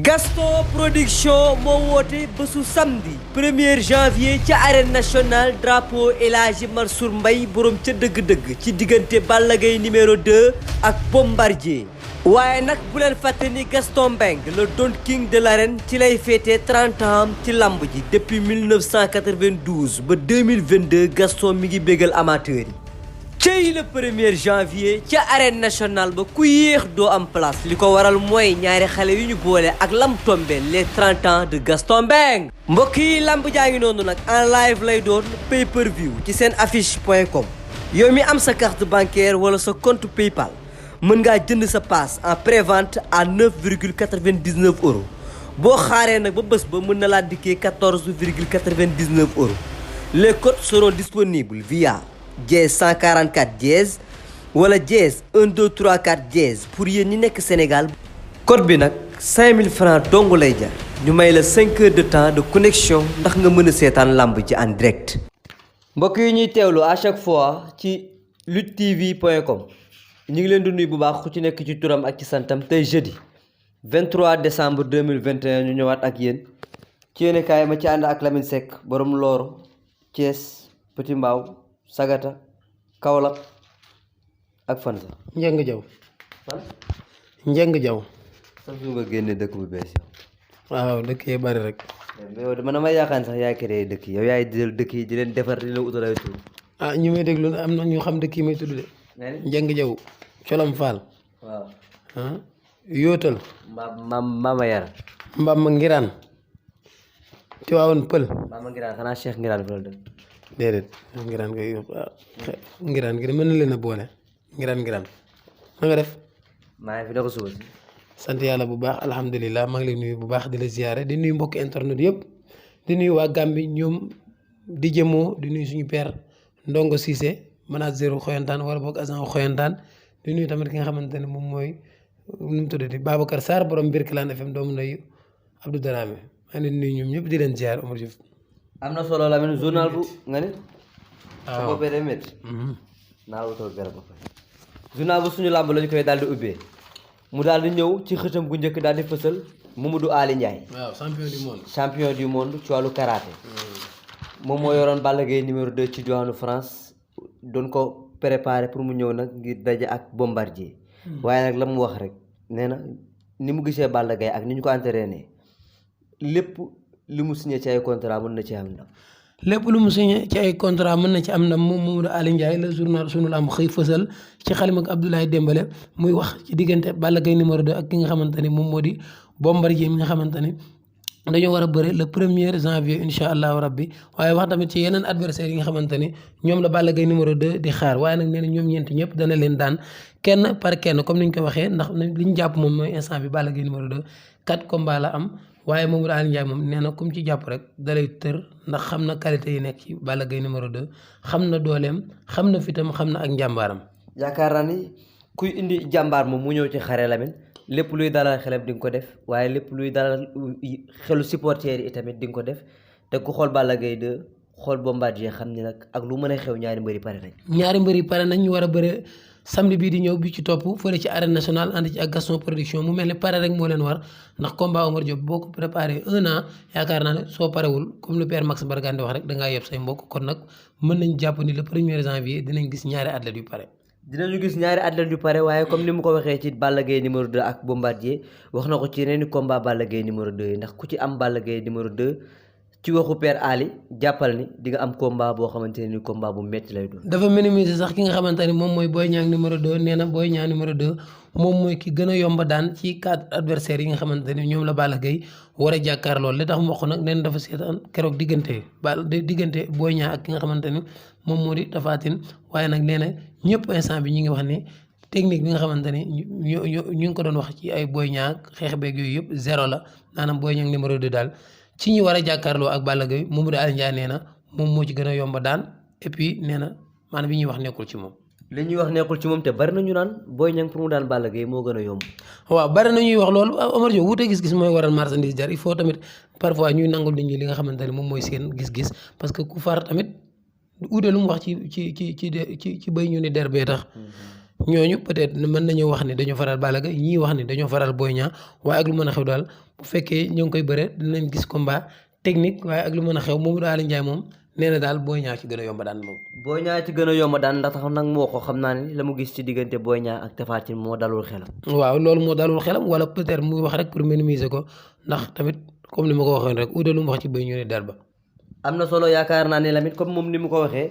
Gaston Production moo woote bésu samedi 1er janvier ca arène nationale drapeau El Hadji Mansour Mbaye borom ca dëgg-dëgg ci diggante Balla Gaye numéro 2 ak Bombardier. waaye nag bu leen fàtte ni Gaston Mbengue le Don King de l'arène ci lay féetee 30 ans ci lamb ji depuis 1992 ba 2022 Gaston mi ngi bégal amateur yi. cey le 1er janvier ca arène nationale ba ku yéex doo am place li ko waral mooy ñaari xale yu ñu boole ak lam tombé les 30 ans de Gaston Mbengue. mbokk yi lamb jaa ngi noonu nag en live lay doon pay per view ci seen affiche.com yow mi am sa carte bancaire wala sa compte PayPal mën ngaa jënd sa passe en prévente à 9,99 €. boo xaaree nag ba bés ba mën na laa dikkee 14,99 €. les codes seront disponibles via dièse 144 dièse wala dièse 1234 dièse pour yéen ñi nekk Sénégal. code bi nag 5000 francs dong lay jar ñu may la 5 heures de temps de connexion ndax nga mën a seetaan lamb ci en direct. mbokk yi ñuy teewlu à chaque fois ci luttetv.com ñu ngi leen di nuyu bu baax ku ci nekk ci turam ak ci santam tey jeudi 23 décembre 2021 ñu ñëwaat ak yéen ci yéen kaay ma ci ànd ak Lamine Seck borom Looro Thiès Petit Mbao Sagata Kaolack ak fan sax. Njeng Jaw. fan. Njeng Jaw. sax su nga génne dëkk bu bees yow. waaw dëkk yi bari rek. mais yow man damay yaakaar sax yaay créé dëkk yi yow yaay jël dëkk yi di leen defar di leen utal ay tur. ah ñu may déglu am na ñu xam dëkk yi may tudd de. Njeng Jaw Colom Fall. waaw. Yootal. Mama Yara. Mbamba Ngiraan. Tiwaawoon Pël. Mama Ngiraan xanaa Cheikh Ngiraan fi la dëkk. déedéet Ngiraan ngay yóbbu Ngiraan gi de mën na leen a boole Ngiraan na nga def. maa ngi fi ko suba si. sant yàlla bu baax alhamdulilah maa ngi lay nuyu bu baax di la ziyaare di nuyu mbokki internet yëpp di nuyu waa Gambie ñoom di jëmoo di nuyu suñu père Ndongo Cissé manager Xoyantaan wala boog agent Xoyantaan di nuyu tamit ki nga xamante ne moom mooy nu mu tuddati Babacar Sarr borom Birkelane FM doomu ndeyu Abdou Darame maa ngi leen nuyu ñoom ñëpp di leen ziyaare Omar Diouf. am na solo la mel journal bu nga ni. waaw sa boppee day métti. naa wutoo garab ba pare. journal bu suñu làmb lañu koy daal di ubbee mu daal di ñëw ci xëtam bu njëkk daal di fësal Mamadou Ali Ndiaye. waaw champion du monde. champion du monde ci wàllu karaté. moom moo yoroon Balla Gaye numéro 2 ci diwaanu France doon ko préparé pour mu ñëw nag ngir daje ak Bombardier. waaye nag la mu wax rek nee na ni mu gisee Balla Gaye ak ni ñu ko entraîné lépp li mu signé ci ay contrat mën na ci am ndam. lépp lu mu signé ci ay contrat mën na ci am ndam moom Mamadou Ali Ndiaye la journal sunu lamb xëy fësal ci xalima ak Abdoulaye Dembélé muy wax ci diggante Balla Gaye numéro 2 ak ki nga xamante ni moom moo di Bombardier mi nga xamante ni dañoo war a bëre le 1er janvier incha allahu rabbi waaye wax tamit ci yeneen adversaires yi nga xamante ni ñoom la Balla Gaye numéro 2 di xaar waaye nag nee na ñoom ñeent ñëpp dana leen daan kenn par kenn comme ni ñu ko waxee ndax li ñu jàpp moom mooy instant bi Balla Gaye numéro 2 4 combats la am. waaye Mamadou Ali Ndiaye moom nee na comme ci jàpp rek dalay tër ndax xam na qualité yi nekk ci Balla Gaye numéro 2 xam na dooleem xam na fitam xam na ak njàmbaaram. yaakaar naa ni kuy indi jàmbaar moom mu ñëw ci xare Lamine lépp luy dalal xelam di nga ko def waaye lépp luy dalal xelu supporters yi tamit di nga ko def te ku xool Balla Gaye 2 xool Bombardier xam ni nag ak lu mën a xew ñaari mbëri pare nañ. ñaari mbëri pare nañ ñu war a bëre samedi bii di ñëw bi ci topp fële ci arène nationale ànd ci ak Gaston Production mu mel ne pare rek moo leen war ndax combat Omar Diop boo ko préparé 1 an yaakaar naa ne soo parewul comme le père Max Mbargane di wax rek dangaa yeb say mbokk kon nag mën nañ jàpp ni le 1er janvier dinañ gis ñaari athlètes yu pare. dinañu gis ñaari athlètes yu pare waaye comme ni mu ko waxee ci Balla Gaye numéro 2 ak Bombardier wax na ko ci yeneen i combat Balla Gaye numéro 2 yi ndax ku ci am Balla Gaye numéro 2 ci waxu père Ali jàppal ni di nga am combat boo xamante ne ni combat bu metti lay doon. dafa minimiser sax ki nga xamante ni moom mooy Boy Niang numéro 2 nee na Boy Niang numéro 2 moom mooy ki gën a yomba daan ci 4 adversaires yi nga xamante ni ñoom la Balla Gaye war a jàkkaar loolu li tax mu wax nag nee na dafa seetaan keroog diggante Boy Niang ak ki nga xamante ni moom moo di Tapha Tine waaye nag nee na ñëpp instant bi ñu ngi wax ni technique bi nga xamante ni ñu ngi ko doon wax ci ay Boy Niang xeex beeg yooyu yëpp zéro la maanaam Boy Niang numéro 2 daal ci ñi war a jàkkaarloo ak Balla Gaye Mamadou Ali Ndiaye nee na moom moo ci gën a yomba daan et puis nee na maanaam bi ñuy wax nekkul ci moom. li ñuy wax nekkul ci moom te bari na ñu naan Boy Niang pour mu daan Balla Gaye moo gën a yomb. waaw bari na ñuy wax loolu Omar Diop wuute gis-gis mooy waral marchandise jar il faut tamit parfois ñuy nangul nit ñi li nga xamante ne moom mooy seen gis-gis parce que ku far tamit wuute lu mu wax ci béy ñu ne der bee tax. ñooñu peut-être mën nañoo wax ni dañoo faral Balla Gaye ñii wax ni dañoo faral Boy Niang waaye ak lu mën a xew daal bu fekkee ñoo ngi koy bëre dinañ gis combat technique waaye ak lu mën a xew Mamadou Aly Ndiaye moom nee na daal Boy Niang ci gën a yomb daan moom. Boy Niang ci gën a yomb daan ndax tax nag moo ko xam naa ne la mu gis ci diggante Boy Niang ak Tapha Tine moo dalul xelam. waaw loolu moo dalul xelam wala peut-être muy wax rek pour minimiser ko ndax tamit comme ni ma ko waxoon rek uute lu mu wax ci bëy ñu ne der ba. am na solo yaakaar naa ne Lamine comme moom ni mu ko waxee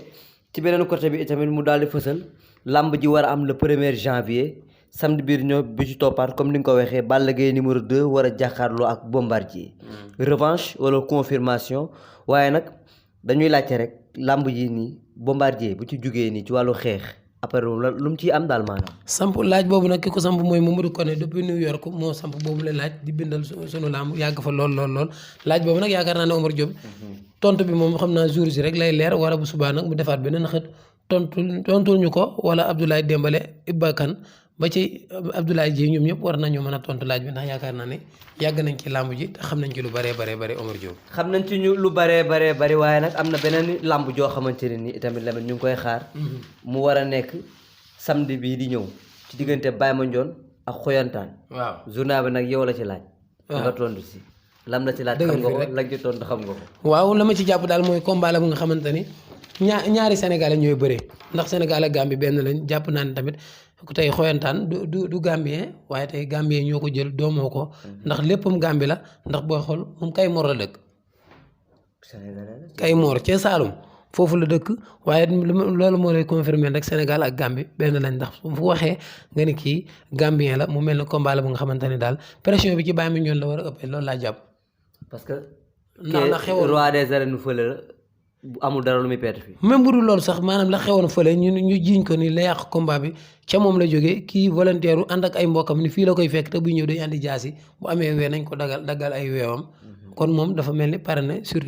ci beneen côté bi itamit mu daal di fësal lamb ji war a am le 1er janvier samedi biir ñëw bi ci toppaat comme ni nga ko waxee Balla Gaye numéro 2 war a jàkkaarloo ak Bombardier. revanche wala confirmation waaye nag dañuy laajte rek lamb ji nii Bombardier bu ci jugee nii ci wàllu xeex après lu mu ciy am daal maanaam. samp laaj boobu nag ki ko samp mooy Mamadou Koné depuis New York moo samp boobu la laaj di bindal sunu lamb yàgg fa lool laaj boobu nag yaakaar naa ne Omar Diop. tontu bi moom xam naa jour si rek lay leer wala bu subaa nag mu defaat beneen xët tontul ñu ko wala Abdoulaye Dembélé Iba Kane ba ci Abdoulaye Dieng ñoom ñëpp war nañoo mën a tontu laaj bi ndax yaakaar naa ne yàgg nañ ci làmb ji te xam nañ ci lu bëree bëri Omar Diop. xam nañ ci lu bëree bëri waaye nag am na beneen làmb joo xamante ne ni itamit Lamine ñu ngi koy xaar. mu war a nekk samedi bii di ñëw ci diggante Baye Mandione ak Xoyantaan. waaw journal bi nag yow la ci laaj. waaw nga tontu si. lam la ci laaj xam nga ko lañ ci tontu xam nga ko. waaw la ma ci jàpp daal mooy combat la bu nga xamante ni ñaari Sénégalais ñooy bëree ndax Sénégal ak Gambie benn lañ jàpp naa ne tamit tey Xoyantaan du Gambien waaye tey Gambien ñoo ko jël doomoo ko ndax léppam Gambie la ndax booy xool moom kay Mor la dëkk. kay Mor ca Saalum foofu la dëkk waaye loolu moo lay confirmer rek Sénégal ak Gambie benn lañ ndax fu waxee nga ni kii Gambien la mu mel ne combat la bu nga xamante ne daal pression bi ci Baye Mandione la war a ëppee loolu laa jàpp. parce que. ndax xewoon roi des arènes fële la amul dara lu muy perte fii. même bu dul loolu sax maanaam la xewoon fële ñu jiiñ ko ni la yàq combat bi ca moom la jógee kii volontaire ànd ak ay mbokkam ni fii la koy fekk te buy ñëw day andi jaasi bu amee wee nañ ko daggal ay weewam. kon moom dafa mel ni pare na sur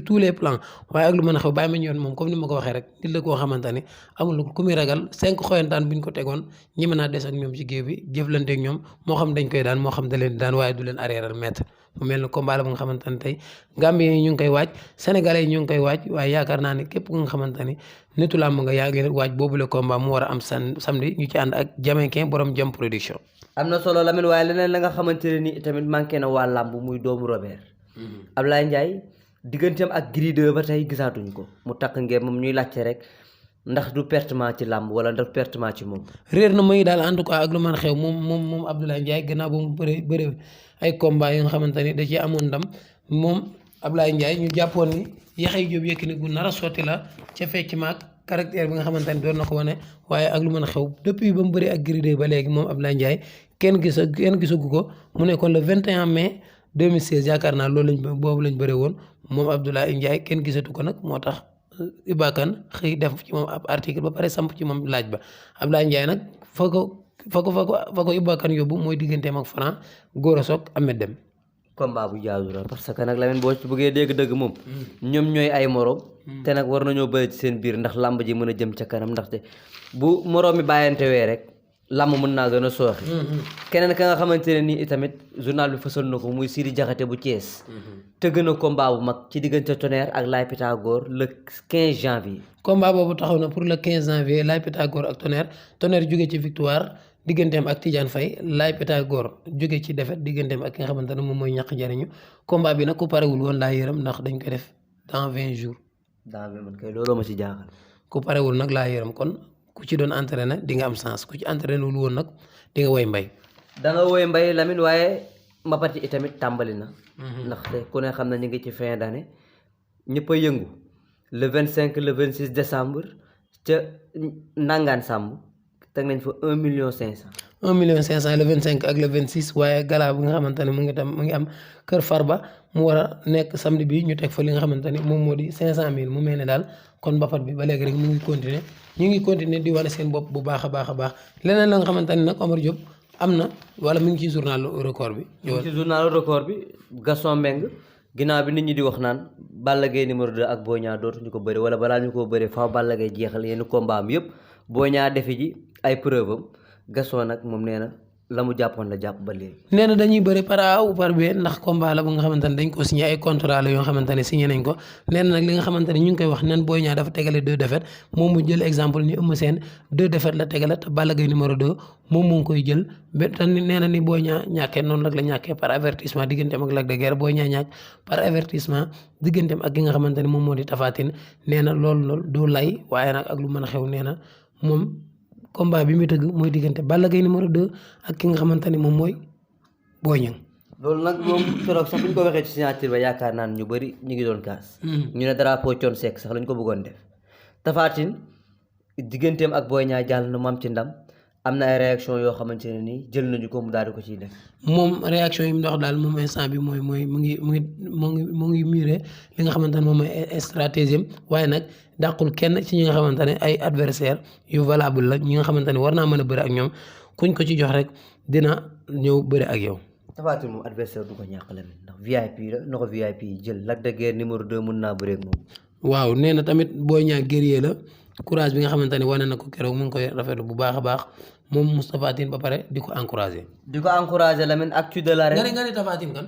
tous les plans waaye ak lu mën a xew Baye Mandione moom comme ni ma ko waxee rek nit la koo xamante ni amul ku muy ragal 5 Xoyantaan bu ñu ko tegoon ñi mën naa des ak ñoom ci géew bi jëflante ak ñoom moo xam dañ koy daan moo xam da leen daan waaye du leen arrièreal mettre mu mel ni combat la bu nga xamante ne tey Gambien yi ñu ngi koy waaj Sénégalais yi ñu ngi koy waaj waaye yaakaar naa ne képp ku nga xamante ni nitu làmb nga yaa ngi waaj boobule combat mu war a am samedi ñu ci ànd ak Jamaïcain borom Jam Production. am na solo Lamine waaye leneen la nga xamante ne ni tamit manqué na waa làmb muy doomu Robert. Ablaye Ndiaye digganteem ak Gris 2 ba tey gisaatuñ ko mu takk ngeen moom ñuy laajte rek ndax du pertement ci làmb wala ndax pertement ci moom. réer na may daal en tout cas ak lu mën a xew moom Abdoulaye Ndiaye gannaaw ba mu bëri ay combat yi nga xamante ni da cee amoon ndam moom Ablaye Ndiaye ñu jàppoon ni Yaxya Jóob Yékini gu nar a sotti la ca fecc maag caractère bi nga xamante ni doon na ko wane waaye ak lu mën a xew depuis ba mu bëri ak Gris 2 ba léegi moom Abdoulaye Ndiaye kenn gisagu ko mu nekkoon le 21 mai 2016 yaakaar naa loolu boobu lañ bëre woon moom Abdoulaye Ndiaye kenn gisatu ko nag moo tax Iba Kane xëy def ci moom ab article ba pare samp ci moom laaj ba Abdoulaye Ndiaye nag fa ko Iba Kane yóbbu mooy digganteem ak Franc Gora Sock Ahmed Deme. combat bu jaadu la parce que nag Lamine boo ci bëggee dégg-dëgg moom. ñoom ñooy ay morom. te nag war nañoo bëri ci seen biir ndax làmb ji mën a jëm ca kanam ndaxte bu morom mi bàyyantewee rek. làmb mën naa gën a sooxe. keneen ka nga xamante ne nii itamit journal bi fësal na ko muy Sidi Diakhaté bu Thiès. tëgg na combat bu mag ci diggante Tonnerre ak Laye Pythagore le 15 janvier. combat boobu taxaw na pour le 15 janvier Laye Pythagore ak Tonnerre jóge ci victoire digganteem ak Tidiane Faye Laye Pythagore jóge ci défaite digganteem ak ki nga xamante ne moom mooy ñàkk jariñu combat bi nag ku parewul woon laa yërëm ndax dañ ko def dans 20 jours. dans 20 man kay looloo ma ci jaaxal. ku parewul nag laa yërëm kon. ku ci doon entraîné di nga am sens ku ci entraîné wul woon nag di nga woy mbay. da nga woy mbay Lamine waaye mbapat yi itamit tàmbali na. ndaxte ku ne xam na ñu ngi ci fin d'année ñëpp a yëngu le 25 le 26 décembre ca Ndangaan Samb teg nañ fa 1 million 500. 1 million 500 le 25 ak le 26 waaye gala bi nga xamante ne mu ngi am Kër Farba mu war a nekk samedi bi ñu teg fa li nga xamante ni moom moo di 500000 mu mel ne daal kon mbapat bi ba léegi rek mu ngi continuer di wane seen bopp bu baax a baax leneen la nga xamante ne nag Omar Diop am na wala mu ngi ci journal record bi. mu ngi ci journal record bi Gaston Mbengue ginnaaw bi nit ñi di wax naan Balla Gaye numéro 2 ak Boy Niang dootuñu ko bëri wala balaa ñu ko bëri faaw Balla Gaye jeexal yenn combat am yëpp Boy Niang defi ji ay preuve am Gaston nag moom nee na la mu jàppoon la jàpp ba léegi. nee na dañuy bëri par A ou par B ndax combat la bu nga xamante ne dañ ko signé ay contrat la yoo xamante ne signé nañ ko nee na nag li nga xamante ne ñu ngi koy wax nen Boy Niang dafa tegale 2 défaites moom mu jël exemple ni Eumeu Sène 2 défaites la tegale te Balla Gaye numéro 2 moom mu ngi koy jël ba te nee na ni Boy Niang ñàkkee noonu nag la ñàkkee par avertissement digganteem ak Lac de Guiers Boy Niang ñàkk par avertissement digganteem ak ki nga xamante ne moom moo di Tapha Tine nee na loolu du lay waaye nag ak lu mën a xew nee na moom combat bi muy tëgg mooy diggante Balla Gaye numéro 2 ak ki nga xamante ne moom mooy Boy Niang. loolu nag moom keroog sax bu ñu ko waxee ci signature ba yaakaar naan ñu bëri ñu ngi doon kaas. ñu ne drapeau Thione Seck sax lañ ko bëggoon def. Tapha Tine digganteem ak Boy Niang jàll na mu am ci ndam am na ay réaction yoo xamante ne nii jël nañu ko mu daal di ko ciy def. moom réaction yi mu dox daal moom instant bi mooy mu ngi muré li nga xamante ne moom mooy stratégie waaye nag dàqul kenn ci ñi nga xamante ne ay adversaire yu valable la ñi nga xamante ne war naa mën a bëri ak ñoom kuñ ko ci jox rek dina ñëw bëri ak yow. Tapha Tine moom adversaire du ko ñàkk la ndax VIP la na ko VIP yi jël Lac de Guiers numéro 2 mën naa bëri ak moom. waaw nee na tamit Boy Niang guerrier la courage bi nga xamante ne wane na ko keroog mu ngi koy rafetlu bu baax a baax moom Moustapha Tine ba pare di ko encouragé. di ko encouragé Lamine actu de l'arène. nga ne Tapha Tine kan.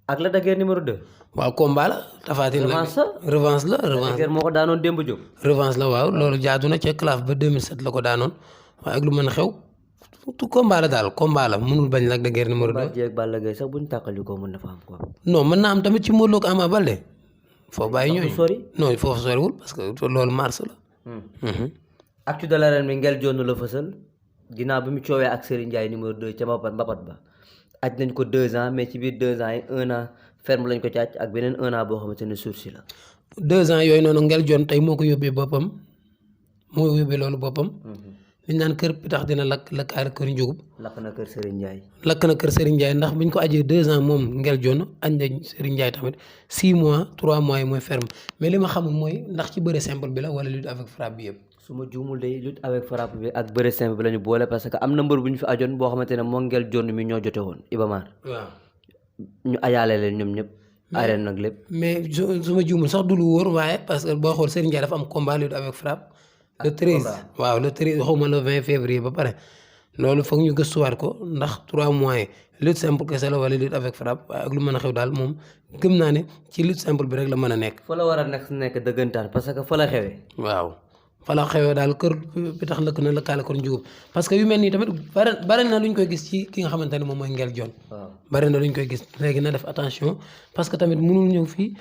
ak Lac de Guiers numéro 2. waaw combat la Tapha Tine la revanche la Lac de Guiers moo ko daanoon démb jóg. revanche la waaw loolu jaadu na ca CLAF ba 2007 la ko daanoon waaye ak lu mën a xew tout combat la daal combat la mënul bañ Lac de Guiers numéro 2. Bombardier ak Balla Gaye sax buñ tàqali ko mën na fa am quoi. non mën naa am tamit ci Modou Lo ak Ama Baldé foofu bàyyi ñooñu sori non foofu soriwul parce que loolu mars la. actu de l'arène bi Ngel Jonn la fësal ginnaaw bi mu coowee ak Serigne Ndiaye numéro 2 ca mbapat ba aj nañ ko 2 ans mais ci biir 2 ans yi 1 an ferme lañ ko ci aj ak beneen 1 an boo xamante ne sursis la. 2 ans yooyu noonu Ngel Jonn tey moo ko yóbbee boppam moo yóbbee loolu boppam. li ñu naan kër pitax dina lakkaale kër njugub. lakk na kër Serigne Ndiaye. lakk na kër Serigne Ndiaye ndax buñ ko ajee 2 ans moom Ngel Jonn añ nañ Serigne Ndiaye tamit 6 mois 3 mois yi mooy ferme mais li ma xamul mooy ndax ci bëre simple bi la wala lutte avec frappe bi yëpp. su ma juumul de lutte avec frappe bi ak bëre simple bi la ñu boole parce que am na mbër bu ñu fi ajoon boo xamante ne moo Ngel Jonn mi ñoo jote woon Ibamar. waaw ñu ajaale leen ñoom ñëpp. arène nag lépp. mais su ma juumul sax du lu wóor waaye parce que boo xool Serigne Ndiaye dafa am combat lutte avec frappe. le 13 waaw le 13 xawma le 20 février ba pare loolu foog ñu gëstuwaat ko ndax 3 mois yi lutte simple kese la wala lutte avec frappe waaye ak lu mën a xew daal moom gëm naa ne ci lutte simple bi rek la mën a nekk. fa la war a nekk dëggantaan parce que fa la xewee. waaw fa la xewee daal kër bi tax lëkk na lëkkaale kon njugub parce que yu mel nii tamit bari na lu ñu koy gis ci ki nga xamante ne moom mooy Ngel Jonn. waaw bari na lu ñu koy gis léegi na def attention parce que tamit mënul ñëw fii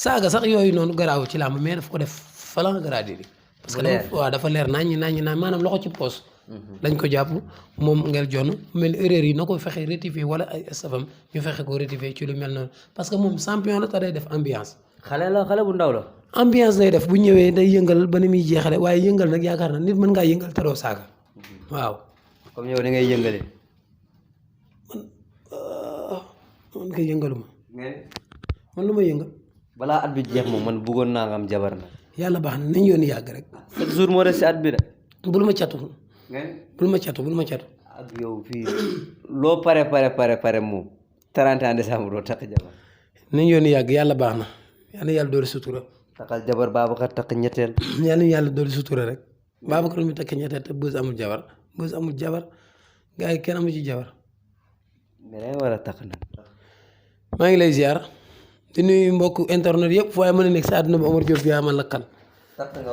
saaga sax yooyu noonu garaaw ci làmb mais daf ko def falan grade bi parce que waaw dafa leer naññi maanaam loxo ci poos dañ ko jàpp moom Ngel Jonn mel erreur yi na ko fexe rectifier wala ay stafam ñu fexe ko rectifier ci lu mel noonu parce que moom champion la te day def ambiance. xale bu ndaw la. ambiance lay def bu ñëwee day yëngal ba ni muy jeexale waaye yëngal nag yaakaar na nit mën ngaa yëngal te doo saaga waaw. comme yow da ngay yëngale. man kay yëngaluma. man lu ma yëngal. balaa at bi jeex moom man bëggoon naa nga am jabar na. yàlla baax na nañ yoon yàgg rek. 7 jours moo des si at bi de. bul ma catu. bul ma catu. ak yow fii loo pare moom 31 décembre doo takk jabar. nañ yoon yàgg yàlla baax na yàlla dooli sutura. takkal jabar Babacar takk ñetteel. yàlla dooli sutura rek Babacar mi takk ñetteel te Beuz amul jabar gars yi kenn amu ci jabar. mais day war a takk nag. maa ngi lay ziar di nuyu mbokk internet yëpp fu waaye mën a nekk si àdduna bi Omar Diop yaa ma lakkal.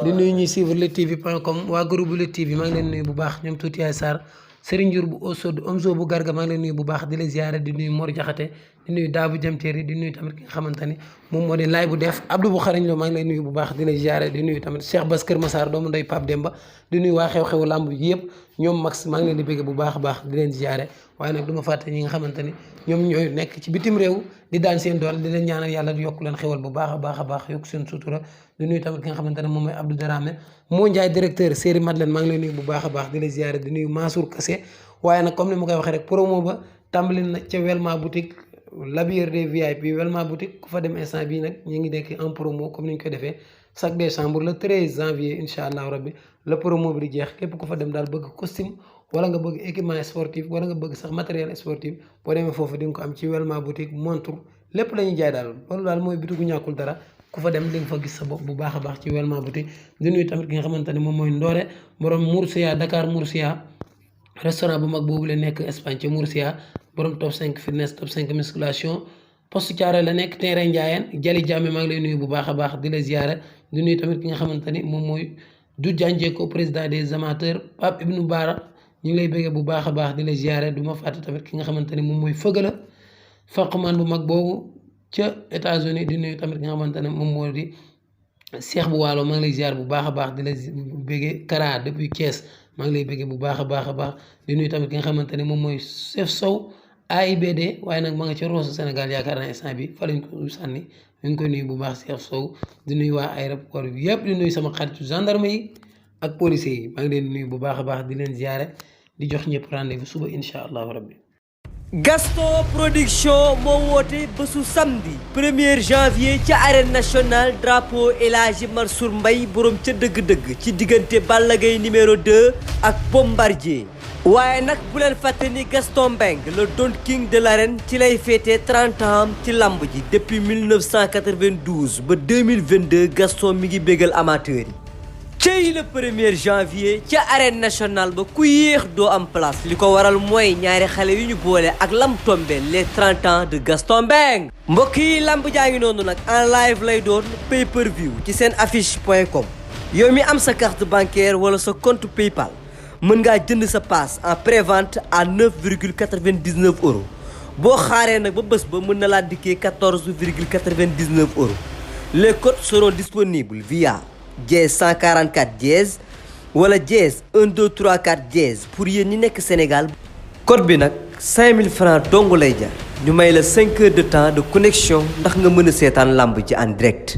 di nuyu ñuy suivre luttetv.com waa groupe Lutte TV maa ngi leen nuyu bu baax ñoom tuuti yaay Sarr Serigne Diour bu Osod Omzo bu Garga maa ngi leen nuyu bu baax di la ziare di nuyu Mor Jaxate di nuyu Daabu Jamteeri di nuyu tamit ki nga xamante ni moom moo di laay bu def Abdou bu xarañ loo maa ngi lay nuyu bu baax di la ziare di nuyu tamit Cheikh Bass Kër Massar doomu ndey Pape Demba di nuyu waa xew-xewu làmb bi yëpp ñoom Max maa ngi leen di bëgg bu baax a baax di leen ziare waaye nag du ma fàtte ñi nga xamante ni ñoom ñooy nekk ci bitim réew di daan seen doole di leen ñaanal yàlla yokk leen xewal bu baax a baax yokk seen sutura di nuyu tamit ki nga xamante ne moom mooy Abdou Darame moo Ndiaye directeur série Madeleine maa ngi lay nuyu bu baax a baax di la ziare di nuyu Mansour Kassé waaye nag comme ni ma koy waxee rek promo ba tàmbali na ca Welma boutique l'habilleur des VIP Welma boutique ku fa dem instant bii nag ñu ngi nekk en promo comme ni ñu ko defee chaque décembre le 13 janvier incha allah rabbi la promo bi di jeex képp ku fa dem daal bëgg costume wala nga bëgg équipement sportif wala nga bëgg sax matériel sportif boo demee foofu di nga ko am ci Welma boutique montre lépp la ñuy jaay daal loolu daal mooy bitigu ñàkkul dara ku fa dem di nga fa gis sa bopp bu baax a baax ci Welma boutique di nuyu tamit ki nga xamante ne moom mooy Ndoore borom Moursia Dakar Moursia restaurant bu mag boobu la nekk Espagne ca Murcia borom top 5 fitness top 5 musculation poste Thiaroye la nekk terrain Ndiayène Jali Diame maa ngi lay nuyu bu baax a baax di la ziyaare di nuyu tamit ki nga xamante ni moom mooy du Dianjeko président des amateurs Pape Ibnou Bara ñu ngi lay bëggee bu baax a baax di la ziyaare du ma fàtte tamit ki nga xamante ni moom mooy Fëgala faqman bu mag boobu ca États-Unis di nuyu tamit ki nga xamante ne moom moo di Cheikh bu Waalo maa ngi lay ziar bu baax a baax di la bëggee Kara depuis Thiès maa ngi lay bëggee bu baax a baax a baax di nuyu tamit ki nga xamante ne moom mooy Chef Sow AIBD waaye nag ma nga ca Rosso Sénégal yaakaar naa instant bi fa lañ ko sànni ñu ngi koy nuyu bu baax Chef Sow di nuyu waa aéroport bi yëpp di nuyu sama xaritu gendarme yi ak policiers yi maa ngi leen di nuyu bu baax a baax di leen ziare di jox ñëpp rendez-vous suba incha allahu rabbi. Gaston Production moo woote bésu samedi 1er janvier ca arène nationale drapeau El Hadji Mansour Mbaye borom ca dëgg-dëgg ci diggante Balla Gaye numéro 2 ak Bombardier. waaye nag bu leen fàtte ni Gaston Mbengue le Don King de l'arène ci lay féetee 30 ans ci lamb ji depuis 1992 ba 2022 Gaston mi ngi bégal amateur yi. cey le 1er janvier ca arène nationale ba ku yéex doo am place li ko waral mooy ñaari xale yu ñu boole ak lam tombé les 30 ans de Gaston Mbengue. mbokk yi lamb jaa ngi noonu nag en live lay doon pay per view ci seen affiche.com yow mi am sa carte bancaire wala sa compte PayPal mën ngaa jënd sa passe en prévente à 9,99 €. boo xaaree nag ba bés ba mën na laa dikkee 14,99 €. les codes seront disponibles via dièse 144 dièse wala dièse 1234 dièse pour yéen ñi nekk Sénégal. code bi nag 5000 francs dong lay jar ñu may la 5 heures de temps de connexion ndax nga mën a seetaan lamb ji en direct.